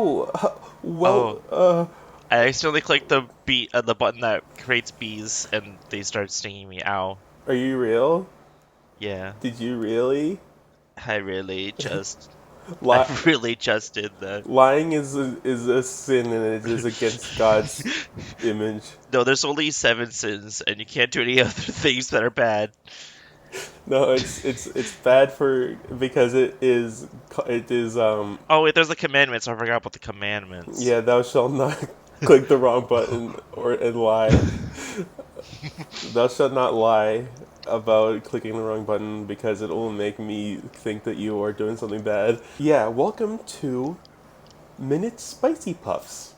Oh, I accidentally clicked the button that creates bees, and they start stinging me. Ow. are you real? Yeah, Did you really? I really just, I Li- really just did that. Lying is a sin and it is against God's image. No, there's only 7 sins, and you can't do any other things that are bad. No, it's bad for because it is. Oh wait, there's the commandments. I forgot about the commandments. Yeah, thou shalt not click the wrong button and lie. Thou shalt not lie about clicking the wrong button because it will make me think that you are doing something bad. Yeah, welcome to Minute Spicy Puffs.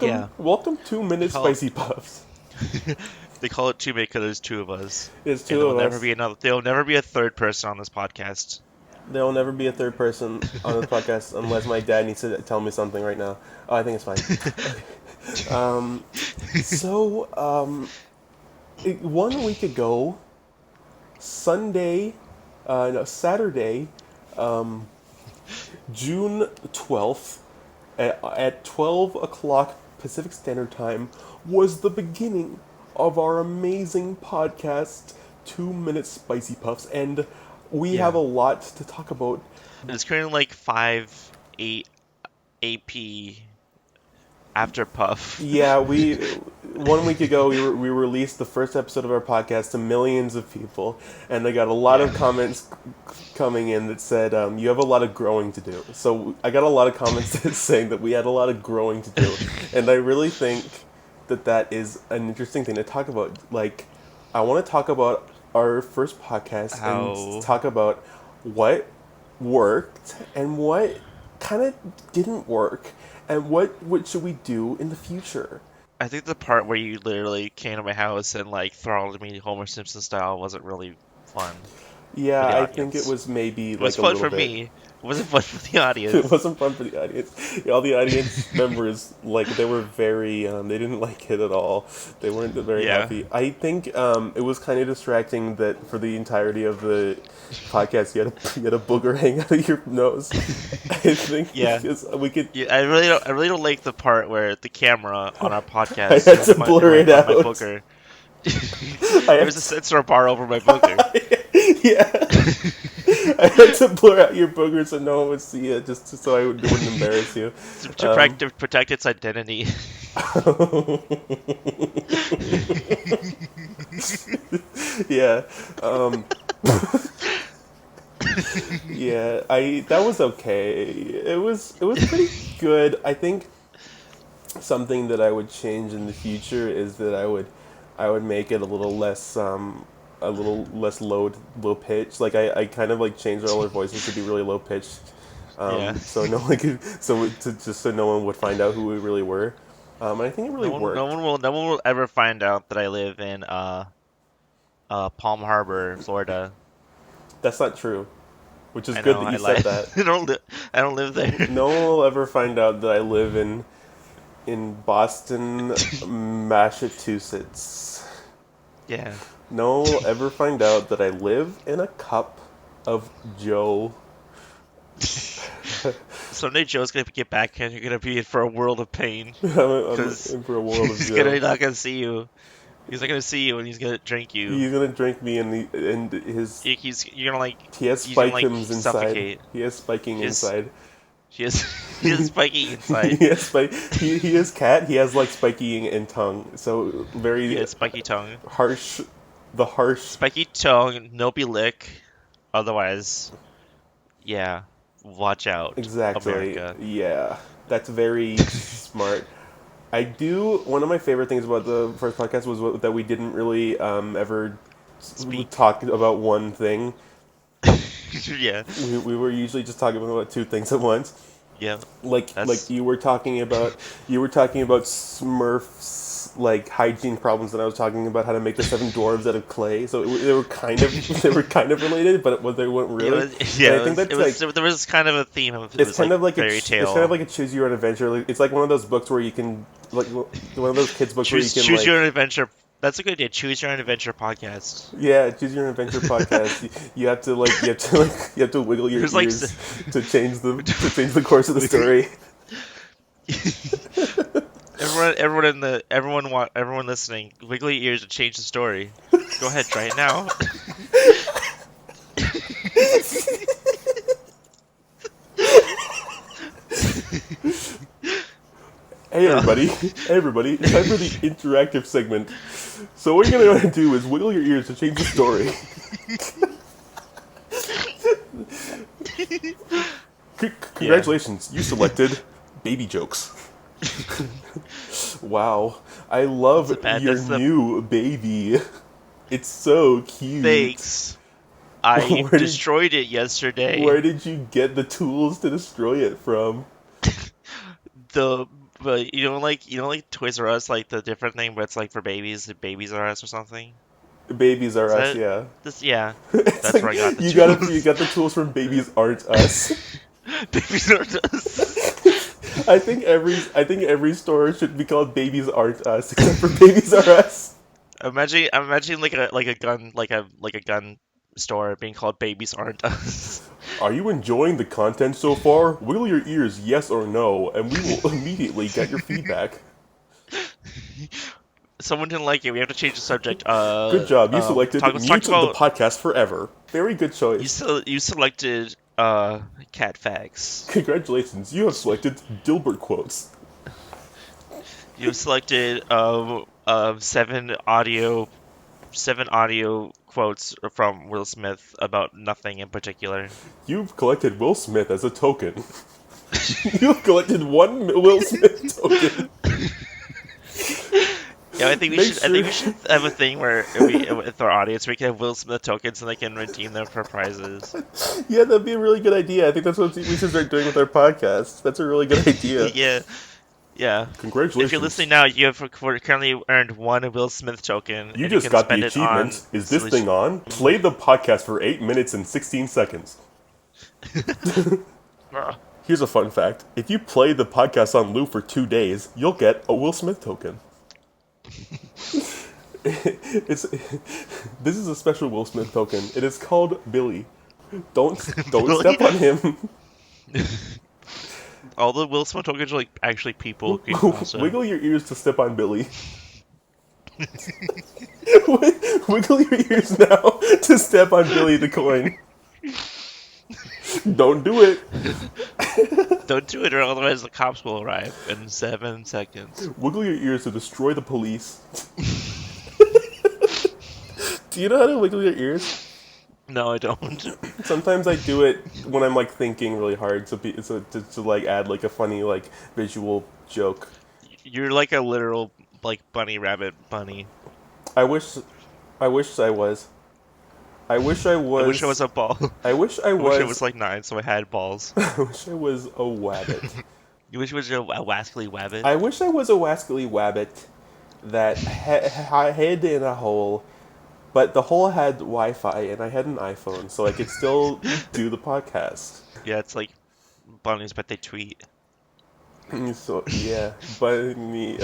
Yeah, Welcome to they Minute call Spicy Puffs. they call it two because there's two of us, There's and two there will of never us. be another. There will never be a third person on this podcast. There will never be a third person on this podcast unless my dad needs to tell me something right now. Oh, I think it's fine. So, 1 week ago, Saturday, um, June 12th, at 12 o'clock Pacific Standard Time, was the beginning of our amazing podcast, 2 Minute Spicy Puffs, and we have Yeah, a lot to talk about. it's currently like 5:08 AP after Puff. Yeah, we 1 week ago we released the first episode of our podcast to millions of people, and I got a lot Yeah. of comments coming in that said you have a lot of growing to do. So I got a lot of comments saying that we had a lot of growing to do, and I really think that is an interesting thing to talk about. Like, I want to talk about our first podcast and How? talk about what worked and what kind of didn't work and what should we do in the future. I think the part where you literally came to my house and like throttled me Homer Simpson style wasn't really fun for Yeah, the I think it audience. was maybe It was like a fun little for bit. me. It wasn't fun for the It audience. wasn't fun for the audience. All the audience members, like, they were very they didn't like it at all. They weren't very Yeah. happy. I think it was kind of distracting that for the entirety of the podcast you had a booger hang out of your nose. I think Yeah. because we could. Yeah, I really don't like the part where the camera on our I podcast had to zoomed blur it in my out. booger. I There had was a sensor bar over my booger. yeah. I had to blur out your boogers so no one would see it, just so I wouldn't embarrass you. To protect its identity. Yeah. Um, yeah. That was okay. It was pretty good. I think something that I would change in the future is that I would make it a little less low pitch. Like I kind of like changed all our voices to be really low pitched. Yeah. So no one could, so no one would find out who we really were. And I think it really worked. No one will ever find out that I live in Palm Harbor, Florida. That's not true. Which is I good know, that I you said lied. that. I don't live there. No one will ever find out that I live in Boston, Massachusetts. Yeah. No one will ever find out that I live in a cup of Joe. Someday Joe's gonna get back and you're gonna be in for a world of pain I'm because in for a world of he's Joe. gonna not gonna see you. He's not gonna see you and he's gonna drink you. He's gonna drink me and his You're gonna he has he's gonna like spikings inside. suffocate. He has spiking He has inside. he has he has spiky inside. He has he is cat. He has like spiky and tongue. So He very has spiky tongue. harsh. The harsh. Spiky tongue, no be lick. Otherwise, yeah, watch out, Exactly. America. Yeah. That's very smart. One of my favorite things about the first podcast was that we didn't really ever Speak. talk about one thing. Yeah, We were usually just talking about two things at once. yeah. Like That's you were talking about Smurfs like hygiene problems, and I was talking about how to make the seven dwarves out of clay. So they were kind of related, but they weren't it really. was, yeah. And I think that's like. There was kind of a theme of it It's was kind like of like fairy it's tale. kind of like a choose your own adventure. Like, it's like one of those books where you can like one of those kids books where you can Choose like your own adventure. That's a good idea. Choose your own adventure podcast. yeah, choose your own adventure podcast. You have to you have to wiggle your There's like ears to change the course of the story. Everyone listening, wiggle your ears and change the story. Go ahead, try it now. Hey No. everybody, hey everybody, it's time for the interactive segment. So what you're going to do is wiggle your ears to change the story. Yeah, Congratulations, you selected baby jokes. Wow, I that's a love bad. your That's the new baby. It's so cute. thanks. I Where did destroyed it yesterday. where did you get the tools to destroy it from? The but you know like Toys R Us, like the different thing, but it's like for babies, the Babies R Us or something. Babies Are Is Us, that yeah. this? Yeah, It's that's like where I got the you tools. got the tools from Babies Aren't Us. Babies R Us. I think every store should be called Babies Aren't Us, except for Babies Are Us. I'm imagining like a gun store being called Babies Aren't Us. Are you enjoying the content so far? Wiggle your ears, yes or no, and we will immediately get your feedback. Someone didn't like it. We have to change the subject. Good job. You selected Let's talk mute the about podcast forever. Very good you. choice. You selected cat facts. Congratulations. You have selected Dilbert quotes. You selected seven audio quotes from Will Smith about nothing in particular. You've collected Will Smith as a token. You've collected one Will Smith token. Yeah, I think we Make should. I sure. think we should have a thing where with our audience, we can have Will Smith tokens and they can redeem them for prizes. Yeah, that'd be a really good idea. I think that's what we should start doing with our podcast. That's a really good idea. Yeah, yeah. If you're Congratulations. listening now, you have currently earned one Will Smith token, You and you just can got the spend it achievement. on Is this silly. thing on? Play the podcast for 8 minutes and 16 seconds. Ugh. Here's a fun fact. If you play the podcast on loop for 2 days, you'll get a Will Smith token. It's this is a special Will Smith token. It is called Billy. Don't Really? step on him. All the Will Smith tokens are like actually people created also. Wiggle your ears to step on Billy. Wiggle your ears now to step on Billy the coin. Don't do it. Don't do it, or otherwise the cops will arrive in 7 seconds. Wiggle your ears to destroy the police. Do you know how to wiggle your ears? No, I don't. Sometimes I do it when I'm like thinking really hard to like add like a funny like visual joke. You're like a literal like bunny rabbit bunny. I wish I wish I was. I wish I I wish I was. was a ball. I wish I I wish I was. was like 9, so I had balls. I wish I was a wabbit. You wish it was a wascally wabbit? I wish I was a wascally wabbit that hid in a hole, but the hole had Wi-Fi and I had an iPhone, so I could still do the podcast. Yeah, it's like bunnies, but they tweet. So yeah, but we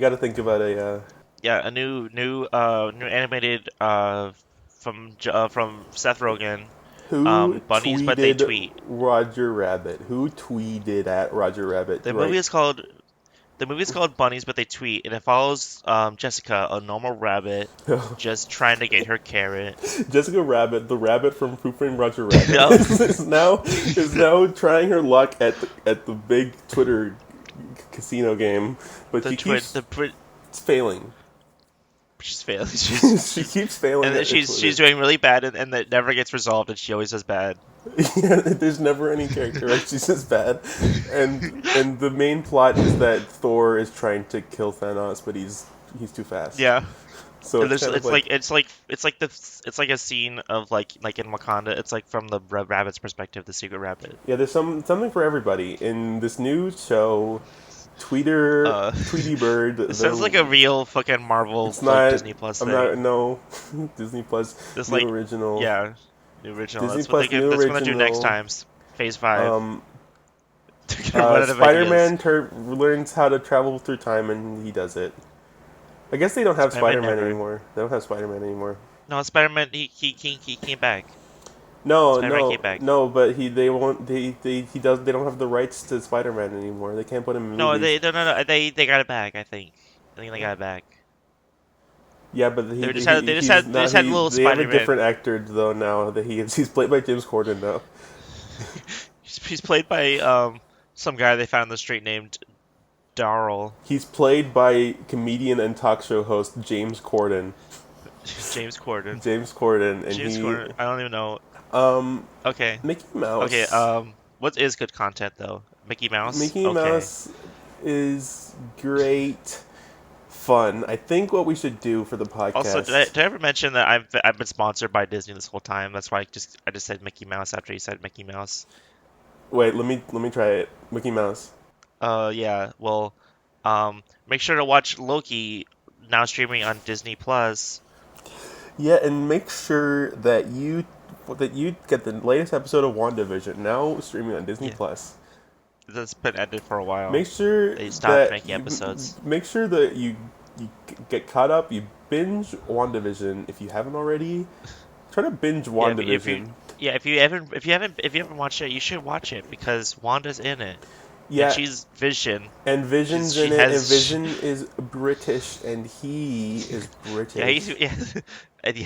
got to think about a. Yeah, a new animated from Seth Rogen. Who Bunnies, but they tweeted tweet. Roger Rabbit? Who tweeted at Roger Rabbit? The Right. movie is called The movie is called Bunnies, but they tweet, and it follows Jessica, a normal rabbit, just trying to get her carrot. Jessica Rabbit, the rabbit from Who Framed Roger Rabbit, No. is now trying her luck at the big Twitter casino game, but The she twin, keeps the twin, failing. she's failing. She's She keeps failing and then at the Twitter. she's doing really bad, and that never gets resolved, and she always does bad. Yeah, there's never any character arc. She's just bad, and the main plot is that Thor is trying to kill Thanos, but he's too fast. Yeah. So And it's kind of like it's like a scene of like in Wakanda. It's like from the rabbit's perspective, the secret rabbit. yeah, there's something for everybody in this new show. Tweety Bird. It sounds like a real fucking Marvel It's not Disney Plus I'm thing. not no Disney Plus This new like original. yeah, the original. Disney That's what Plus new that's what they do next original. time. Phase 5. Um, They're gonna run out of ideas. Spider-Man learns how to travel through time and he does it. I guess they don't have Spider-Man Spider-Man never. anymore. They don't have Spider-Man anymore. No, Spider-Man. He came back. No, Spider-Man no, came back. no. But they won't. He does. They don't have the rights to Spider-Man anymore. They can't put him in No, movies. no. They got it back. I think they got it back. Yeah, but he's They not. just had little They have a Spider-Man. different actor though now. That he's played by James Corden now. He's played by some guy they found on the street named Darrell. He's played by comedian and talk show host James Corden. James Corden. James Corden, and James Corden. I don't even know. um Okay. Mickey Okay. Mouse. What is good content though? Mickey Mouse. Mickey Okay. Mouse is great fun. I think what we should do for the Also, podcast. did I ever mention that I've been sponsored by Disney this whole time? That's why I just said Mickey Mouse after you said Mickey Mouse. Wait, let me try it. Mickey Mouse. Yeah. Well, make sure to watch Loki now streaming on Disney Plus. Yeah, and make sure that you get the latest episode of WandaVision now streaming on Disney Yeah, Plus. that's been ended for a Make while. sure They stopped that making episodes. make sure that you get caught up. You binge WandaVision if you haven't already. Try to binge Yeah, if you WandaVision. yeah if you haven't watched it, you should watch it because Wanda's in it and Yeah, she's Vision. and Vision's She in it, and has Vision is British, and he is yeah British. he's yeah, and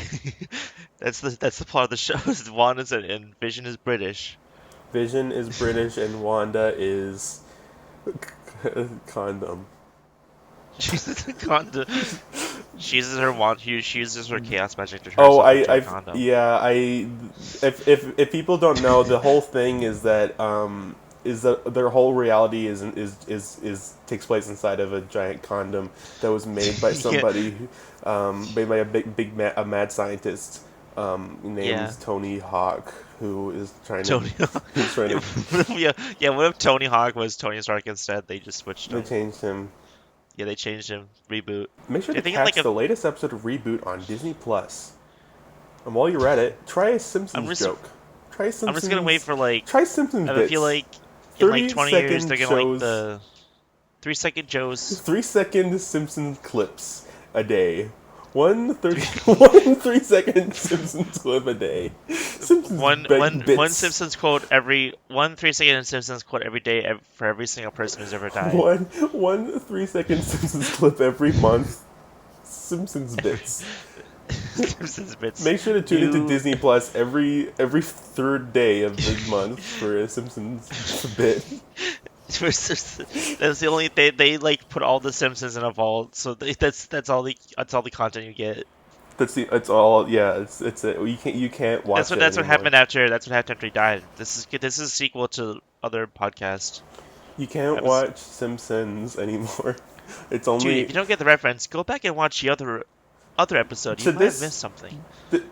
that's the part of the show is Wanda's in it and Vision is British. Vision is British, and Wanda is condom. She's the condom. She uses her she uses her chaos magic to turn Oh, herself into a condom. yeah, if people don't know, the whole thing is that their whole reality is takes place inside of a giant condom that was made by Yeah, somebody, made by a mad scientist, named yeah. Tony Hawk, who is trying to Tony who's trying to yeah, what if Tony Hawk was Tony Stark instead? They just switched they him. changed him. Yeah, they changed him. Reboot. Make sure They're to thinking like catch a. the latest episode of Reboot on Disney Plus. And while you're at it, try a I'm Simpsons just. joke. Try I'm just gonna wait Simpsons. for like. Try Simpsons I feel bits. like in like 30 20 years second they're gonna like shows. the 3-second Joes. 3 second Simpsons clips a day. Three, One 3 second Simpsons clip a day. one Bits. Simpsons quote every 3-second Simpsons quote every day for every single person who's ever died. One 3 second Simpsons clip every month. Simpsons bits. Simpsons bits. Make sure to tune into You. Disney Plus every third day of the month for a Simpsons bit. That's the only they like put all the Simpsons in a vault, so that's all the content you get. It's all, yeah. You can't watch it That's what anymore. happened after he died. This is a sequel to other podcast. You can't That was watch Simpsons anymore. It's Dude. If only you don't get the reference, go back and watch the other episode. You to might have this. missed something. th-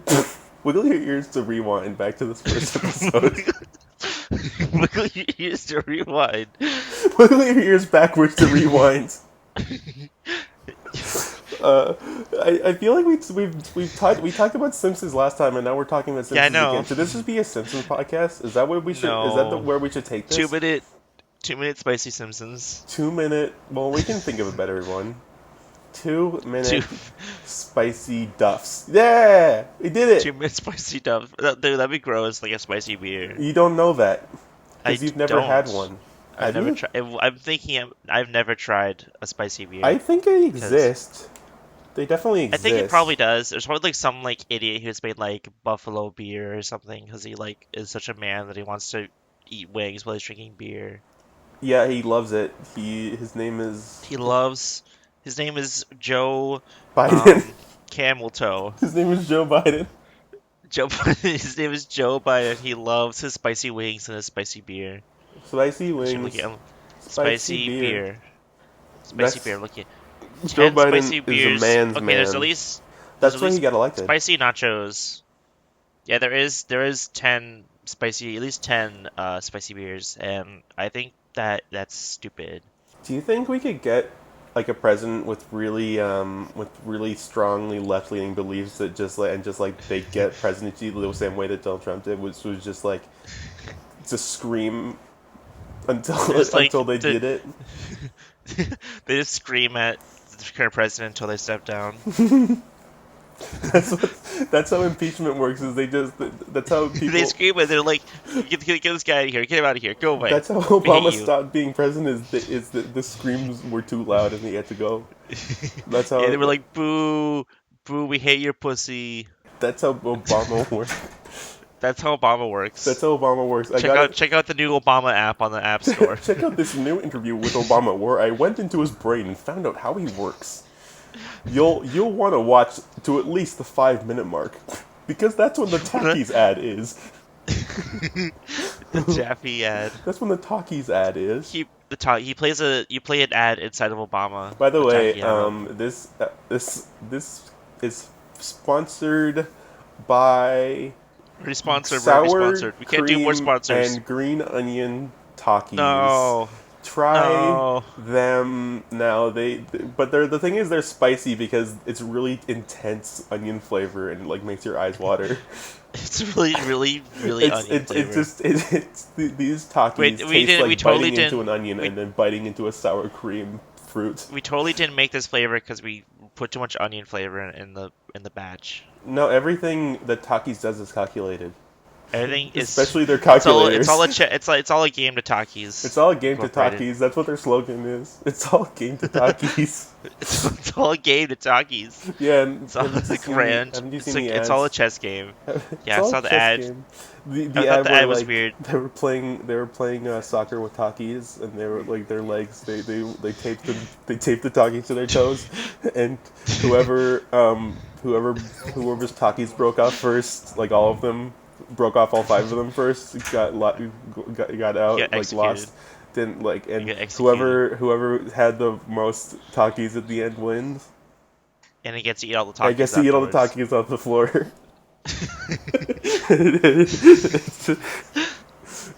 Wiggle your ears to rewind back to this first episode. Wiggle your ears to rewind. Wiggle your ears backwards to rewind. Uh, I feel like we talked about Simpsons last time, and now we're talking about Yeah, I Simpsons know. again. Should this just be a Simpsons podcast? Is that what we should? Is that No. where we should take this? 2 minute spicy Simpsons. 2 minute. Well, we can think of a better one. 2 minute Two spicy duffs. Yeah, we did it. 2 minute spicy stuff. That'd be gross, like a spicy beer. You don't know that I because you've never had don't. one. I've Have never you? tried. I've thinking I've never tried a spicy beer. I think they Because exist. They definitely I think it exist. probably does. There's probably like some like idiot who's made like buffalo beer or something because he like is such a man that he wants to eat wings while he's drinking beer. Yeah, he loves it. His name is He loves. His name is Joe Biden. Camel Toe. His name is Joe Biden. His name is Joe Biden. He loves his spicy wings and his spicy beer. Spicy Actually, I'm wings. looking. Spicy Spicy beer. beer. Spicy That's beer. Looking. Joe 10 Biden spicy is beers. a man's Okay, man. there's at least That's why he got elected. spicy nachos. Yeah, there is 10 spicy, at least 10 spicy beers, and I think that's stupid. Do you think we could get like a president with really strongly left leaning beliefs that just like they get presidency the same way that Donald Trump did, which was just like to scream Just like until they did it. they just scream at the current president until they step down. That's how impeachment works. Is that's how They people. scream and they're like, get this guy out of here, get him out of here, go away. That's how We hate Obama you. stopped being president. Is that the screams were too loud and he had to go. That's Yeah, how. they were like, boo, boo, we hate your pussy. That's how Obama works. That's how Obama That's works. how Obama works. I Check got out it. check out the new Obama app on the App Store. Check out this new interview with Obama where I went into his brain and found out how he works. You'll want to watch to at least the 5 minute mark because that's when the Takis ad is. The Jaffe ad. That's when the Takis ad is. He plays you play an ad inside of Obama. By the A way, Jaffe ad. this is sponsored by Pretty sponsored. We're already sour sponsored. We can't do more cream sponsors. and green onion Takis. No, Try no. them now. But the thing is they're spicy because it's really intense onion flavor and like makes your eyes water. It's really, really, really onion flavor. These Takis Wait, we taste didn't. like We totally biting into didn't. an onion We and then biting into a sour cream fruit. we totally didn't make this flavor because we put too much onion flavor in the batch. No, everything that Takis does is calculated. Everything is. Especially their It's all. calculators. It's all a game to Takis. It's all a game to Incorporated. Takis. That's what their slogan is. It's all a game to Takis. It's all a game to Takis. Yeah, and It's all haven't you a seen grand. Haven't you It's seen like the it's all a ads? chess game. It's Yeah, I all saw a the chess ad. game. I The thought ad the where ad was like weird. they were playing soccer with Takis and they were like their legs they taped the Takis to their toes and whoever whoever's Takis broke off first, like all of them broke off all five of them first, got out, Get like executed. lost, didn't like, and Get executed. whoever had the most Takis at the end wins. And he gets to eat all the Takis I guess to eat all the afterwards. Takis off the floor.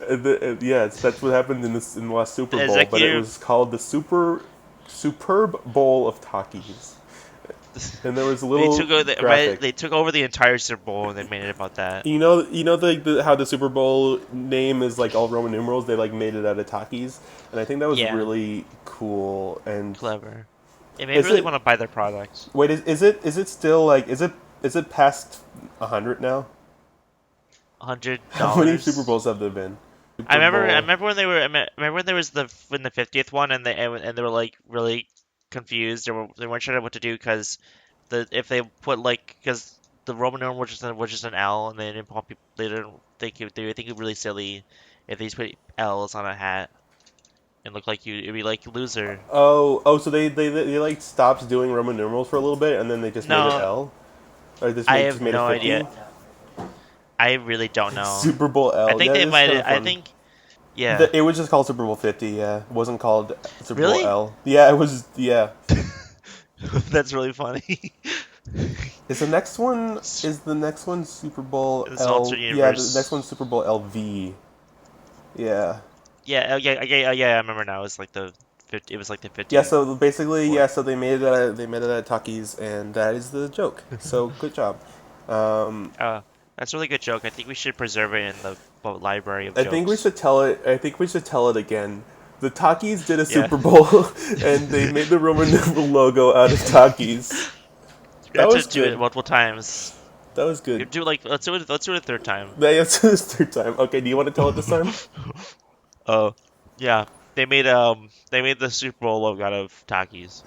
That's what happened in the last Super The Bowl, but it executive- was called the Superb Bowl of Takis. And there was a little graphic. They took over the entire Super Bowl and they made it about that. You know how the Super Bowl name is like all Roman numerals. They like made it out of Takis, and I think that was Yeah. really cool. And Clever. It made me Is really it- want to buy their product. wait, is it still like is it past 100 now? $100. How many Super Bowls have there been? I Super Bowl. remember when they were. Remember when there was the 50th one and they were like really confused. They weren't sure what to do because if they put like because the Roman numeral was just an L and they didn't want people they didn't think they would think it really silly if they just put L's on a hat and look like it'd be like loser. So they like stopped doing Roman numerals for a little bit, and then they just made No. it L, or I just have made no it 50? idea. I really don't know. Super Bowl L. I think Yeah, they it's might. kinda I fun. think. Yeah. It was just called Super Bowl 50. Yeah, it wasn't called Super Really? Bowl L. Yeah, it was. Yeah. That's really funny. Is the next one Super Bowl It's L? alternate Yeah, universe. the next one's Super Bowl LV. Yeah. Yeah. I remember now. It was like the 50. Yeah. So basically, yeah. So they made it out of Takis, and that is the joke. So good job. That's a really good joke. I think we should preserve it in the library of I jokes. think we should tell it. I think we should tell it again. The Takis did a Yeah. Super Bowl, and they made the Roman numeral logo out of Takis. We That have was to do good. it multiple times. That was You good. do like let's do it a third time. That's the third time. Okay, do you want to tell it this time? Oh, yeah. They made the Super Bowl logo out of Takis.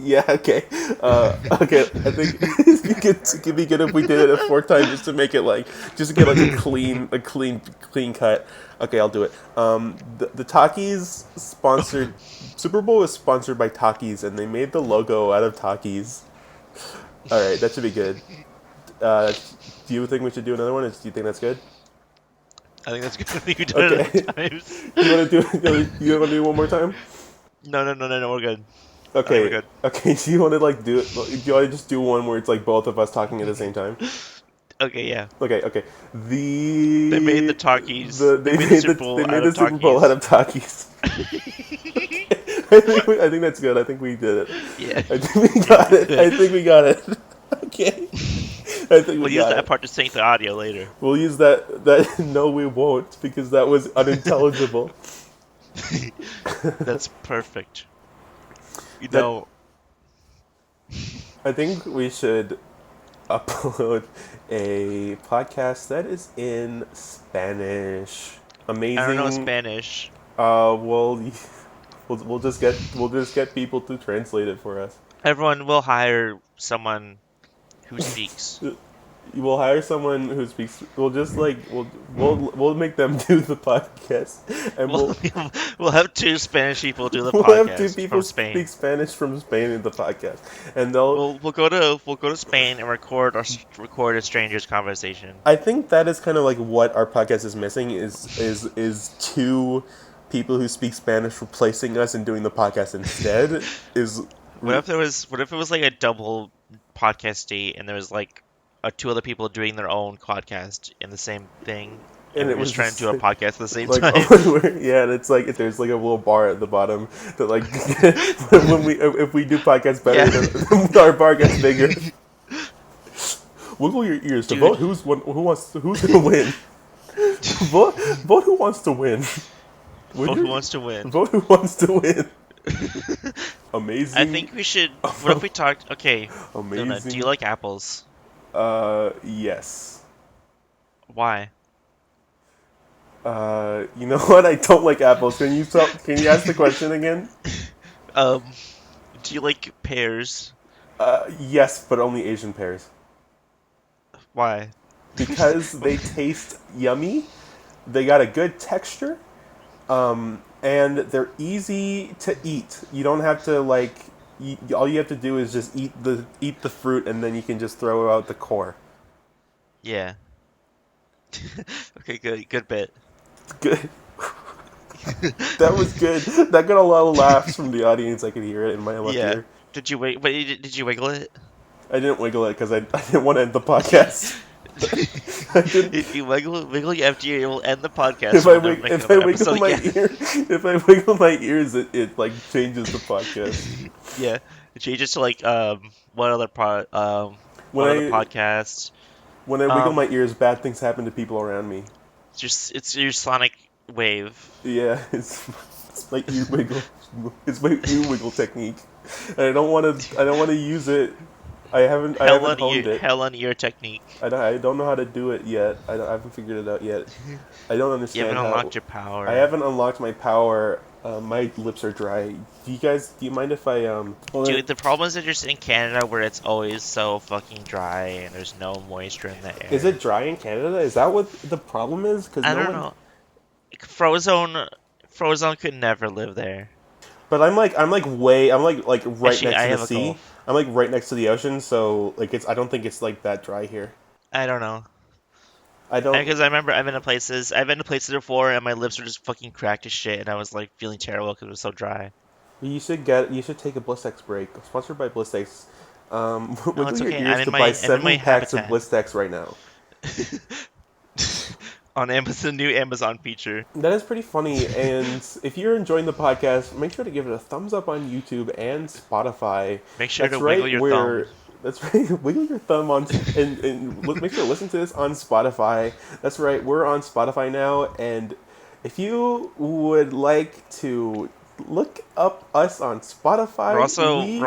Yeah. Okay. Okay. I think it'd be good if we did it a fourth time just to make it just to get like a clean cut. Okay, I'll do it. The Takis sponsored Super Bowl was sponsored by Takis, and they made the logo out of Takis. All right, that should be good. Do you think we should do another one? Or do you think that's good? I think that's good. I think we did it Okay. times. You want to do one more time? No, we're good. Okay. we're good. Okay. Do you want to do it? Do you want to just do one where it's like both of us talking at the same time? Okay, yeah. Okay. They made the Takis. They made the Super Bowl out of Takis. I think that's good. I think we did it. Yeah. I think we got it. Okay. I think We'll we use got that it. part to sync the audio later. We'll use that. No, we won't, because that was unintelligible. That's perfect. You That- know, I think we should upload a podcast that is in Spanish. I don't know Amazing. Spanish. Well, we'll just get people to translate it for us. Everyone will hire someone who speaks. We'll hire someone who speaks. We'll just like we'll make them do the podcast, and We'll we'll have two Spanish people do the we'll have two podcast people from speak Spain. Spanish from Spain in the podcast, and they'll. We'll go to Spain and record a stranger's conversation. I think that is kind of like what our podcast is missing is two people who speak Spanish replacing us and doing the podcast instead. Is What if it was like a double podcast date and there was like two other people doing their own podcast in the same thing, and and we it were was just trying to just do a podcast at the same like time. yeah, and it's like there's like a little bar at the bottom that like when we if we do podcasts better, Yeah. then our bar gets bigger. Wiggle your ears to Dude. vote who's gonna win. Vote who wants to win. Vote who wants to win. Vote who wants to win. Amazing. I think we should. What if we talked? Okay, Luna, Amazing. do you like apples? Yes. Why? You know what? I don't like apples. Can you ask the question again? Um, do you like pears? Yes, but only Asian pears. Why? Because they taste yummy, they got a good texture, and they're easy to eat. You don't have to like. All you have to do is just eat the fruit, and then you can just throw out the core. Yeah. Okay, good bit. Good. That was good. That got a lot of laughs from the audience. I could hear it in my left Yeah. ear. Did you wait? But did you wiggle it? I didn't wiggle it because I didn't want to end the podcast. I didn't. If you wiggle your empty ear, it will end the podcast. If so I, we'll never wig- make if I another wiggle episode my again. ear, if I wiggle my ears, it like changes the podcast. Yeah, it changes to like what other When other I podcast? when I wiggle Um, my ears, bad things happen to people around me. It's your sonic wave. Yeah, it's my ear wiggle. It's my ear wiggle technique, and I don't want to use it. I haven't honed it. Hell on ear technique. I don't know how to do it yet. I haven't figured it out yet. I don't You understand haven't how. unlocked your power. I haven't unlocked my power. My lips are dry. Do you mind if I hold on. Dude, the problem is that you're in Canada where it's always so fucking dry and there's no moisture in the air. Is it dry in Canada? Is that what the problem is? Cause I don't know. Frozone could never live there. But I'm like right Actually, next I to the have a sea. Gulf. I'm like right next to the ocean, so like I don't think it's like that dry here. I don't know. I don't. Because I remember I've been to places before and my lips were just fucking cracked as shit and I was like feeling terrible because it was so dry. You should take a Blistex break. Sponsored by Blistex. Wiggle it's your okay. ears I'm to in buy my 7 packs of habitat. Blistex right now. On Amazon, new Amazon feature. That is pretty funny, and if you're enjoying the podcast, make sure to give it a thumbs up on YouTube and Spotify. Make sure That's to right, wiggle your thumb. That's right, wiggle your thumb on, and make sure to listen to this on Spotify. That's right, we're on Spotify now, and if you would like to look up us on Spotify, We're also on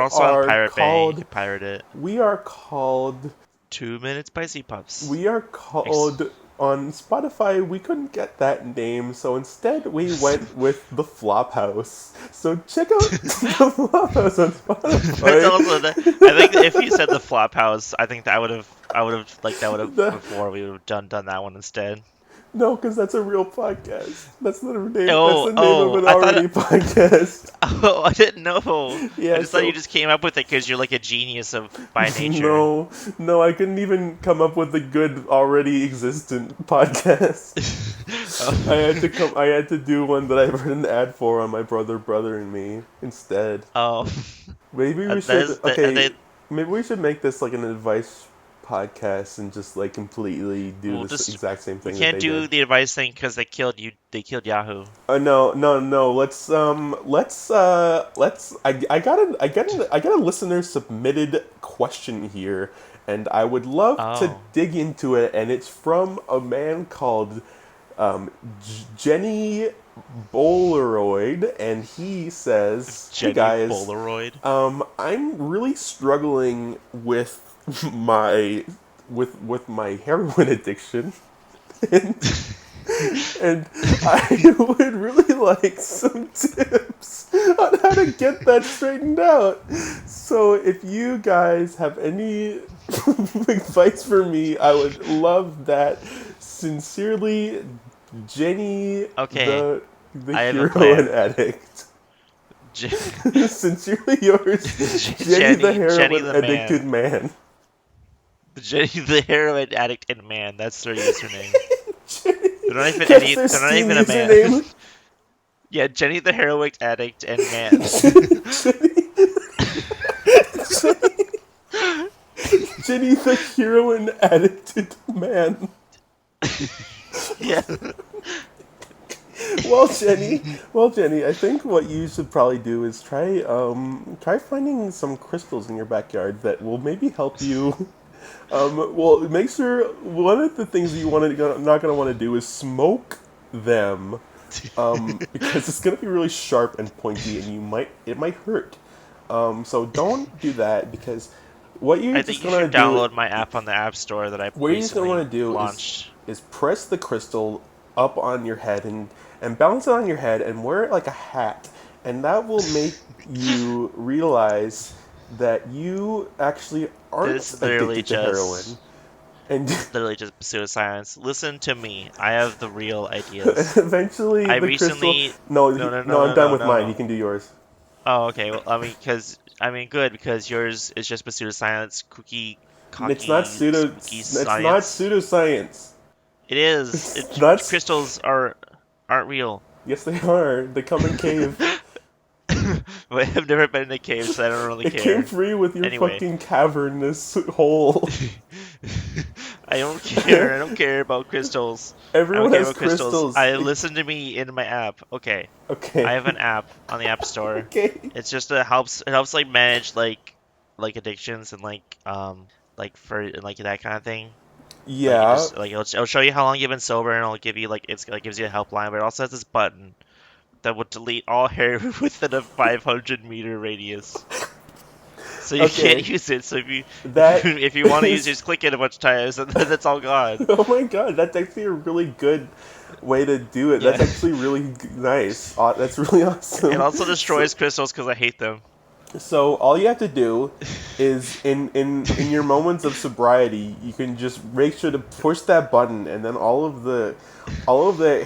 Pirate Bay. You can pirate it. We are called 2 Minute Spicy Puffs. We are called on Spotify. We couldn't get that name, so instead we went with the Flophouse. So check out the Flophouse on Spotify. I think if you said the Flophouse, I think that I would have before we would have done that one instead. No, because that's a real podcast. That's not a name. Oh, that's the name of an already podcast. Oh, I didn't know. Yeah, I just thought you just came up with it because you're like a genius by nature. No, I couldn't even come up with a good already existent podcast. I had to do one that I've heard an ad for on My Brother and Me instead. Oh, Maybe we should. Maybe we should make this like an advice podcast and just like completely do exact same thing. We can't do the advice thing because they killed you. They killed Yahoo. No. I got a listener submitted question here, and I would love to dig into it. And it's from a man called Jenny Bolaroid, and he says, "Hey guys, Bolaroid. I'm really struggling with my with my heroin addiction, and and I would really like some tips on how to get that straightened out. So if you guys have any advice for me, I would love that. Sincerely, Jenny, Okay, the I have a heroin plan. addict. J- Sincerely yours, Jenny the Jenny heroin the addicted man, man. Jenny the heroin addict and man. That's their username. Jenny, They're not even that's any. their They're not Steam even a man. username. Yeah, Jenny the heroin addict and man. Jenny, Jenny, Jenny the heroin addicted man. Yeah. Well, Jenny, I think what you should probably do is try finding some crystals in your backyard that will maybe help you. Well, make sure one of the things that you not gonna want to do is smoke them, because it's gonna be really sharp and pointy, and it might hurt. So don't do that, because what you're I just think you gonna should do, download my app on the App Store that I what you're just gonna recently want to do launched. is press the crystal up on your head and bounce it on your head and wear it like a hat, and that will make you realize that you actually This aren't is literally addicted to heroin. just And literally just pseudoscience. Listen to me. I have the real ideas. eventually, I the crystal. recently No, no no no no, I'm no done no with mine. no. You can do yours. Oh, okay. Well, good because yours is just pseudoscience, cookie, It's not cocky, pseudo. spooky It's not science. pseudoscience. It is. It's not. Crystals aren't real. Yes, they are. They come in cave. But I've never been in a cave, so I don't really It came care. free with your Anyway, fucking cavernous hole. I don't care. I don't care about crystals. I don't Everyone care has about crystals. crystals. Listen to me in my app. Okay, Okay. I have an app on the App Store. Okay. It's just it helps like manage like addictions and like for and, like that kind of thing. Like it Yeah. just like it'll show you how long you've been sober and it'll give you like it's like gives you a helpline, but it also has this button that will delete all hair within a 500-meter radius. So you Okay. can't use it. So if you That if you want to use it, is. just click it a bunch of times and then it's all gone. Oh my god, that's actually a really good way to do it. That's Yeah. actually really nice. That's really It awesome. also So, destroys crystals because I hate them. so all you have to do is in your moments of sobriety, you can just make sure to push that button, and then all of the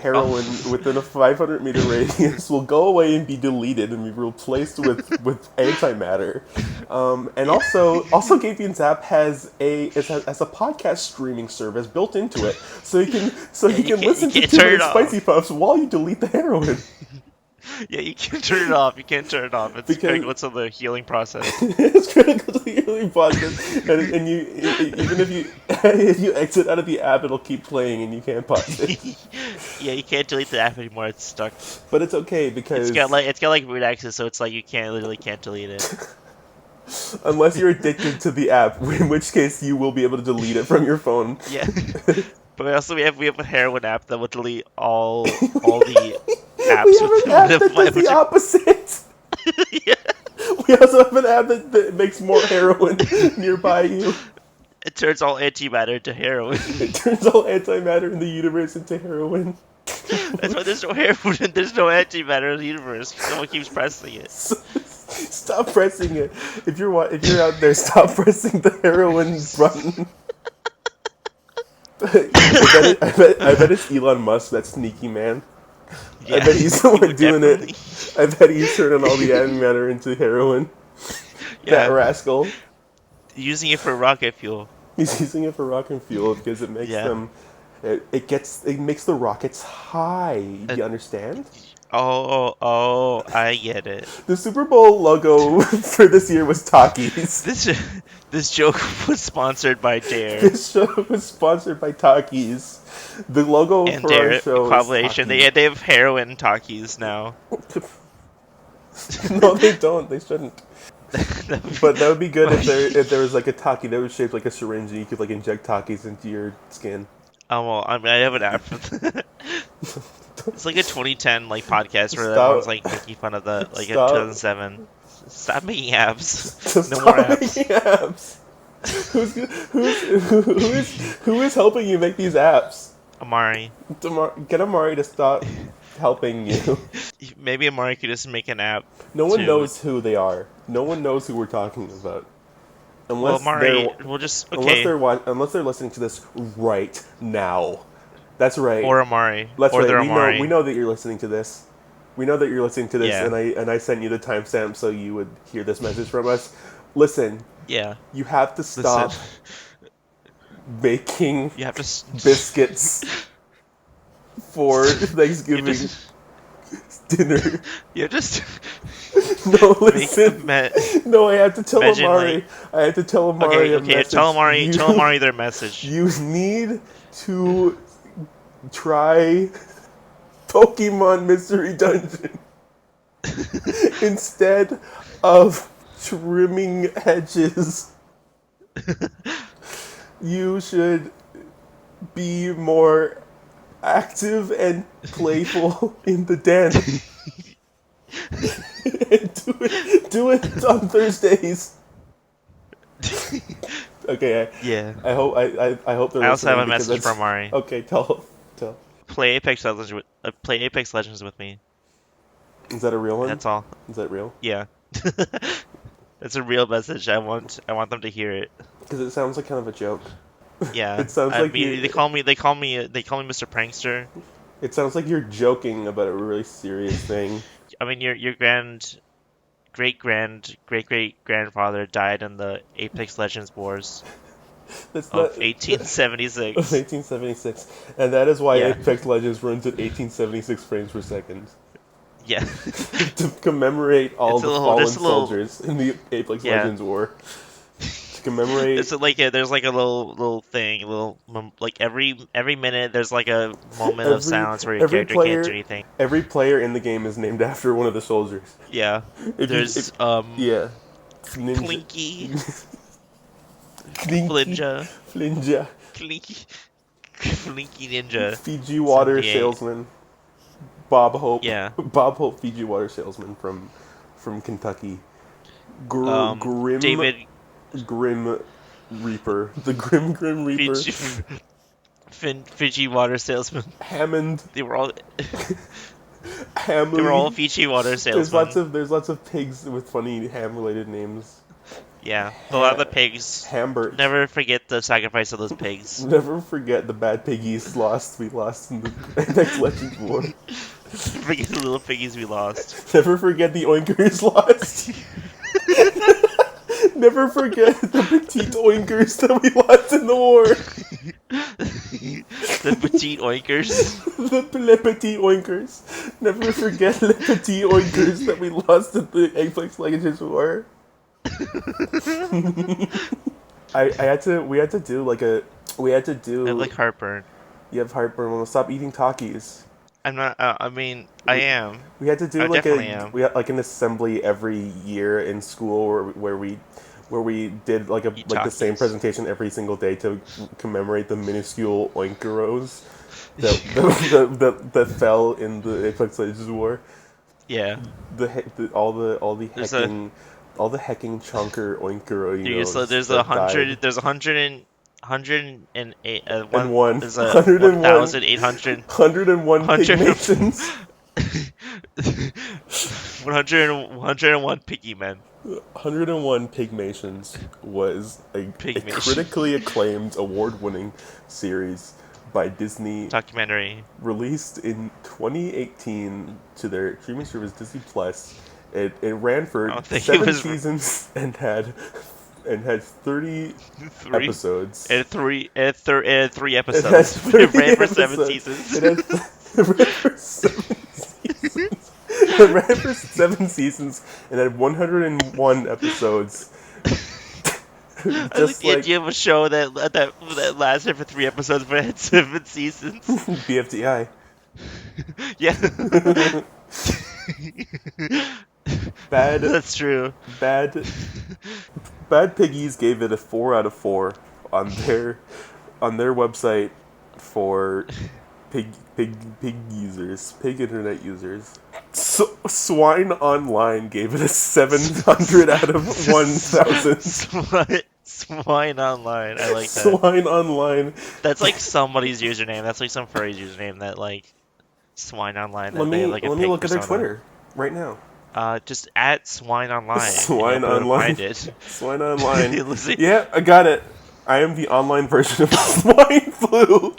heroin Oh. within a 500-meter radius will go away and be deleted and be replaced with antimatter. And Yeah. also Gayvian's app has a podcast streaming service built into it, so Yeah, you can listen you to can't Too turn Many it Spicy off. Puffs while you delete the heroin. Yeah, you can't turn it off. You can't turn it off. It's Because critical to the healing process. it's critical to the healing process, and even if you if you exit out of the app, it'll keep playing and you can't pause it. Yeah, you can't delete the app anymore. It's stuck. But it's okay, It's got because like root access, so it's like you literally can't delete it. unless you're addicted to the app, in which case you will be able to delete it from your phone. Yeah. But we have a heroin app that will delete all the We apps have with an app with that does the a opposite. yeah. We also have an app that makes more heroin nearby you. It turns all antimatter to heroin. It turns all antimatter in the universe into heroin. That's why there's no heroin and there's no antimatter in the universe. Someone keeps pressing it. Stop pressing it. If you're out there, stop pressing the heroin button. I bet it's Elon Musk, that sneaky man. Yeah, I bet he's the he one would doing definitely. it. I bet he's turning all the antimatter into heroin. That Yeah, rascal. using it for rocket fuel. He's using it for rocket fuel because it makes Yeah. them. It makes the rockets high. Do you understand? I get it. The Super Bowl logo for this year was Takis. This joke was sponsored by Dare This show was sponsored by Takis. The logo and for our Dare show collaboration. is They have heroin talkies now. Takis. No, they don't. They shouldn't. But that would be good if there was like a Taki that was shaped like a syringe and you could like inject Takis into your skin. Oh well, I mean, I have an app for that. It's like a 2010 like podcast where Stop. everyone's like making fun of the like a Stop. 2007. Stop making apps. Just No more stop apps. making apps. Who is helping you make these apps? Amari. Get Amari to stop helping you. Maybe Amari could just make an app No one to. knows who they are. No one knows who we're talking about. Well, Unless they're Amari, we'll just okay. unless they're listening to this right now. That's right. Or Amari, That's or right. they're We Amari. know that you're listening to this. We know that you're listening to this, Yeah, and I sent you the timestamp so you would hear this message from us. Listen, yeah. you have to Listen, stop making you have to. biscuits for You Thanksgiving just. dinner. You just No, make listen. No, I had to tell imagine Amari. I had to tell Amari okay, a okay. message. Tell Amari their message. You need to try Pokemon Mystery Dungeon instead of trimming hedges. You should be more active and playful in the den. And do it on Thursdays. Okay, Yeah. I hope they're I also have listening a because message that's from Amari. okay. Tell. Play Apex Legends with me. Is that a real one? That's all. Is that real? Yeah. It's a real message. I want them to hear it. Because it sounds like kind of a joke. Yeah. It sounds I like mean, they call me Mr. Prankster. it sounds like you're joking about a really serious thing. I mean, your great grandfather died in the Apex Legends Wars That's of not 1876. 1876, and that is why Yeah. Apex Legends runs at 1876 frames per second Yeah. to commemorate all It's a the little- fallen there's a little- soldiers in the Apex Yeah. Legends war. To commemorate It's like there's like a little thing, like every minute there's like a moment of silence where your every character player, can't do anything. every player in the game is named after one of the soldiers. Yeah. If you- There's Yeah. Clinky, Clinky. Flinja, Flinja. Flinky Ninja. Fiji water 78. salesman. Bob Hope. Yeah. Bob Hope, Fiji water salesman from Kentucky. Grim David Grim Reaper. The Grim Reaper. Fiji water salesman. Hammond. They were all Hamley. they were all Fiji water salesmen. There's lots of pigs with funny ham related names. Yeah, a lot of the pigs. Hambert. Never forget the sacrifice of those pigs. Never forget the bad piggies we lost in the Apex Legends war. Forget the little piggies we lost. Never forget the Oinkers lost. Never forget the Teethoinkers that we lost in the war. The petite oinkers. Le Petit Oinkers. Never forget Le Petit Oinkers that we lost in the Apex Legends war. We had to do I have like heartburn. you have heartburn. We'll stop eating Takis. I'm not. I mean, I am. We had to do I like definitely am. we had like an assembly every year in school where we did like Eat the same Takis. presentation every single day to commemorate the minuscule oinkeros that fell in the Apex Legends war. Yeah. All the There's hecking chunker oinkero. Dude, so there's that 100. died. There's 108. And one. There's 101. 1,800. 101 100. pigmations. 101 piggy men. 101 Pigmations was a Pigmation. critically acclaimed, award-winning series by Disney, Documentary. released in 2018 to their streaming service Disney Plus. It ran for I don't think it 7 was- seasons and had 30 Three. episodes. And three episodes. It has 30 It ran for 7 episodes. seasons. It ran for 7 seasons. It ran for 7 seasons and had 101 episodes. I like the idea of a show that lasted for 3 episodes but had 7 seasons. BFDI. Yeah. Bad That's true. Bad Piggies gave it a 4 out of 4 on their website for pig users, pig internet users. Swine Online gave it a 700 out of 1,000. Swine Online. I like that. Swine Online. That's like somebody's username. That's like some furry's username that like Swine Online Let that they have me like a let me pig look at their persona. Twitter right now. Just at Swine Online and you'll Swine be able to Online. find it. Swine Online. Listen- Yeah, I got it. I am the online version of swine flu.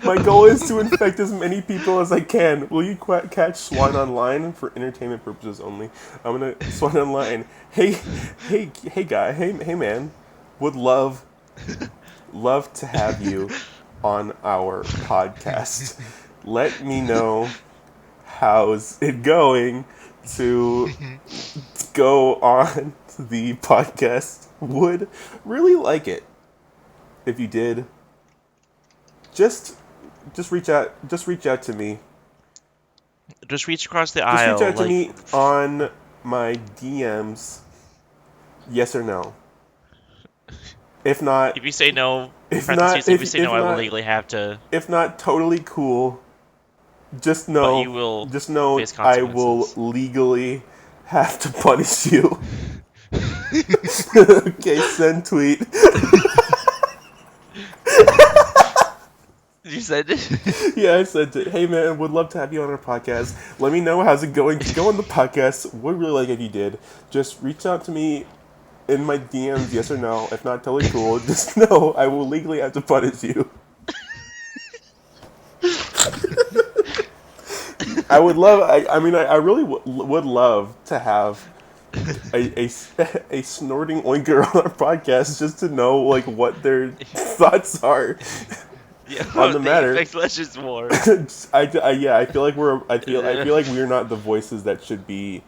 My goal is to infect as many people as I can. Will you catch Swine Online for entertainment purposes only? I'm gonna Swine Online. Hey, guy. Hey, man. Would love to have you on our podcast. Let me know how's it going to go on the podcast. Would really like it if you did. Just reach out to me. Just reach across the Just reach aisle, out to like me on my DMs. Yes or no. If not, if you say no, if parentheses, not, if you say if no, I will not, legally have to, if not, totally cool. Just but you know, will just know, face I will consequences. legally have to punish you. Okay, send tweet. You said it? Yeah, I sent it. Hey man, would love to have you on our podcast. Let me know how's it going to go on the podcast. Would really like if you did. Just reach out to me in my DMs, yes or no. If not, totally cool. Just know I will legally have to punish you. I would love. I mean, I really would love to have a snorting oinker on our podcast just to know like what their thoughts are Yeah, on the the matter. Apex Legends War. Yeah, I feel like I feel like we're not the voices that should be.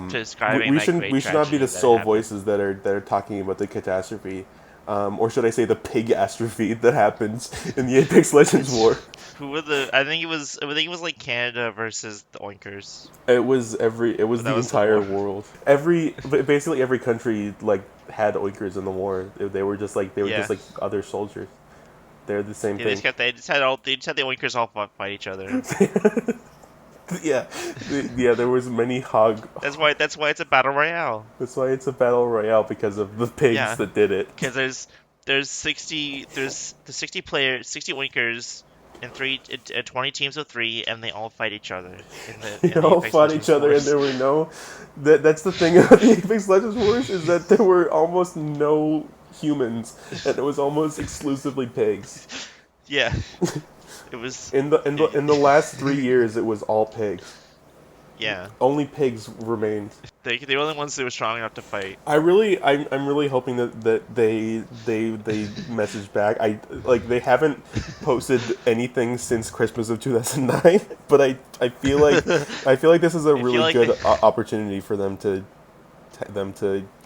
Describing We that shouldn't. great We should not be tragedy the that sole happened. voices that are talking about the catastrophe, or should I say the pig astrophe that happens in the Apex Legends war. Who were the? I think it was. I think it was like Canada versus the Oinkers. It was It was But that the was the entire war. world. Basically every country like had oinkers in the war. They were just like Yeah. other soldiers. They're the same Yeah, thing. they just had all. They just had the Oinkers all fight each other. Yeah, yeah. There was many hog. That's why. That's why it's a battle royale. That's why it's a battle royale because of the pigs Yeah, that did it. because there's the 60 players, 60 Oinkers, and 20 teams of 3, and they all fight each other They in the all Apex fought each Legends other, and Wars. there were no. That's the thing about the Apex Legends Wars is that there were almost no humans, and it was almost exclusively pigs. Yeah, it was. In the last 3 years, it was all pigs. Yeah, Only pigs remained. they were the only ones that were strong enough to fight. I'm really hoping that they message back. They haven't posted anything since Christmas of 2009, but I feel like this is a I feel really like good they opportunity for them to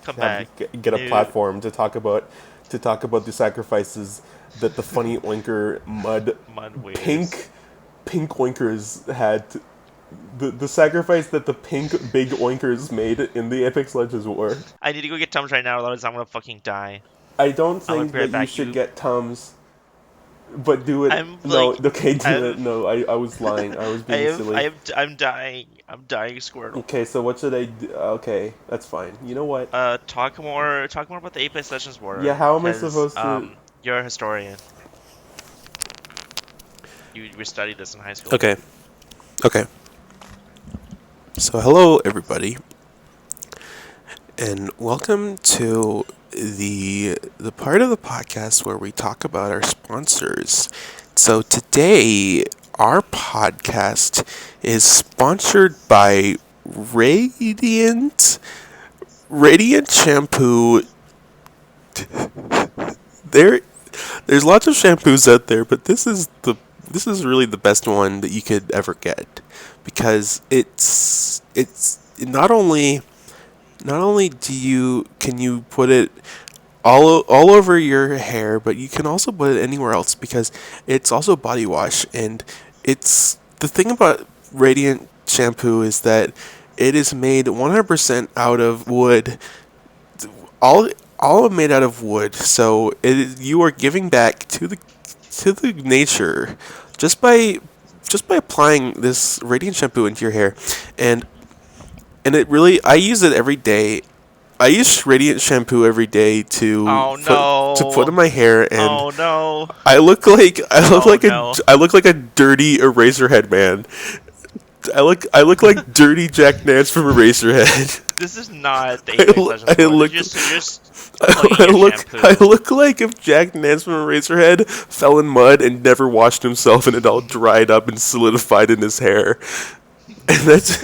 come back. get a New platform to talk about the sacrifices that the funny oinker mud waders. pink oinkers had. The sacrifice that the pink big oinkers made in the Apex Legends war. I need to go get Tums right now, otherwise I'm gonna fucking die. I don't I'm gonna think be right that you back. should get Tums, but do it. I'm No, like, okay, do it. I'm, No, I was lying. I was being silly. I'm dying. I'm dying, Squirtle. Okay, so what should I do? Okay, that's fine. You know what? Talk more about the Apex Legends War. Yeah, how am I 'Cause, supposed to? you're a historian. You studied this in high school. Okay. Okay. So hello, everybody, and welcome to the part of the podcast where we talk about our sponsors. So today, our podcast is sponsored by Radiant Shampoo. There, there's lots of shampoos out there, but this is really the best one that you could ever get because it's not only can you put it all over your hair, but you can also put it anywhere else because it's also body wash. And it's the thing about Radiant shampoo is that it is made 100% out of wood. All made out of wood. So you are giving back to the nature just by applying this Radiant shampoo into your hair. And it really, I use it every day, I use Radiant shampoo every day Oh to put in no. my hair, and Oh no. I look Oh like no. a dirty Eraserhead man. I look like dirty Jack Nance from Eraserhead. This is not the Apex Legends I lore. look You're just plugging your I shampoo. look like if Jack Nance from Eraserhead fell in mud and never washed himself, and it all dried up and solidified in his hair. And that's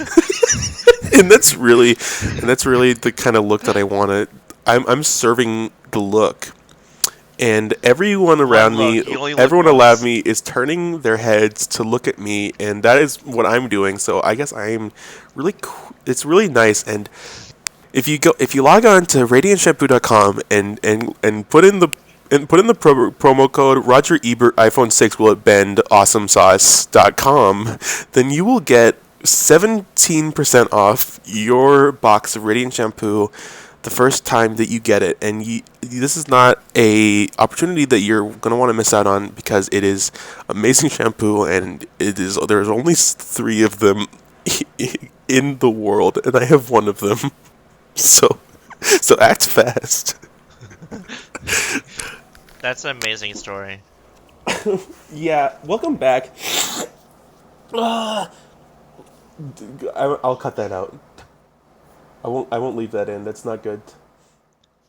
and that's really the kind of look that I want to. I'm serving the look, and One look. You only look everyone around once. me is turning their heads to look at me, and that is what I'm doing. So I guess I'm it's really nice. And if you log on to radiantshampoo.com and put in the promo code Roger Ebert iPhone 6 will it bend awesomesauce.com, then you will get 17% off your box of Radiant shampoo the first time that you get it. And this is not a opportunity that you're going to want to miss out on, because it is amazing shampoo, and there's only 3 of them in the world, and I have one of them. So, so act fast. That's an amazing story. Yeah, welcome back. I'll cut that out. I won't leave that in. That's not good.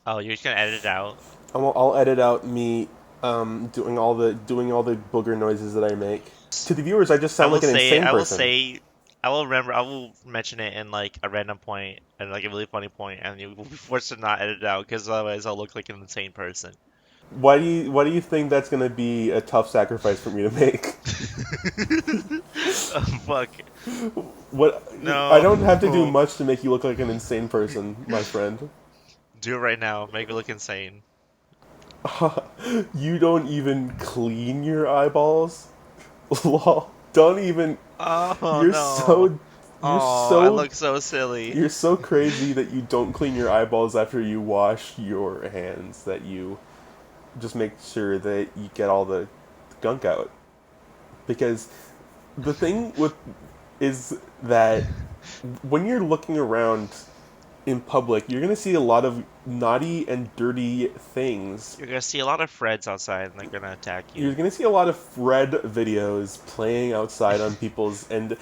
Oh, you're just gonna edit it out. I'll edit out me doing all the booger noises that I make. To the viewers, I just I sound will like an say, insane I will person. say, I will mention it in like a random point and like a really funny point, and you will be forced to not edit it out because otherwise I'll look like an insane person. Why do you think that's gonna be a tough sacrifice for me to make? Oh, fuck. What I No. don't have to do much to make you look like an insane person, my friend. Do it right now. Make me look insane. You don't even clean your eyeballs? Lol. Don't even. Oh You're no. so. You're Oh, I so. look so silly. You're so crazy that you don't clean your eyeballs after you wash your hands. That you just make sure that you get all the gunk out. Because the thing with is that when you're looking around in public, you're gonna see a lot of naughty and dirty things. You're gonna see a lot of Freds outside and they're gonna attack You're you. gonna see a lot of Fred videos playing outside on people's, and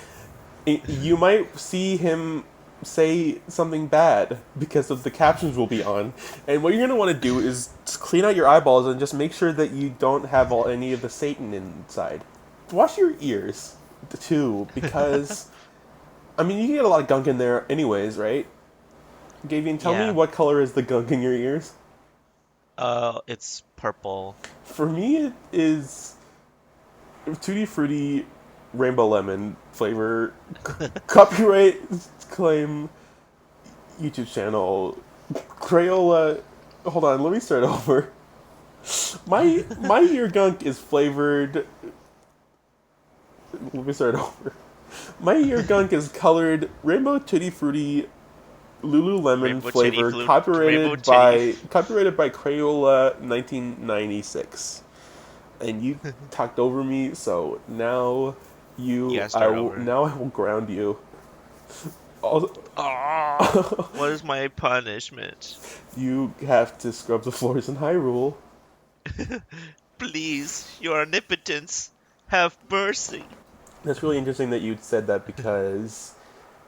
you might see him say something bad because of the captions will be on. And what you're gonna want to do is just clean out your eyeballs and just make sure that you don't have any of the Satan inside. Wash your ears too, because I mean you can get a lot of gunk in there anyways, right? Gayvian, tell me Yeah. what color is the gunk in your ears? It's purple. For me, it is Tutti Frutti Rainbow Lemon flavor. Copyright claim YouTube channel. Crayola. Hold on, let me start over. My ear gunk is flavored. Let me start over. My ear gunk is colored Rainbow Tutti Frutti Lululemon Rainbow titty flavor, flute. Rainbow titty. copyrighted by Crayola 1996. And you talked over me, so now You gotta start over. I will ground you. Also, Ah, what is my punishment? you have to scrub the floors in Hyrule. Please, your omnipotence, have mercy. That's really interesting that you said that, because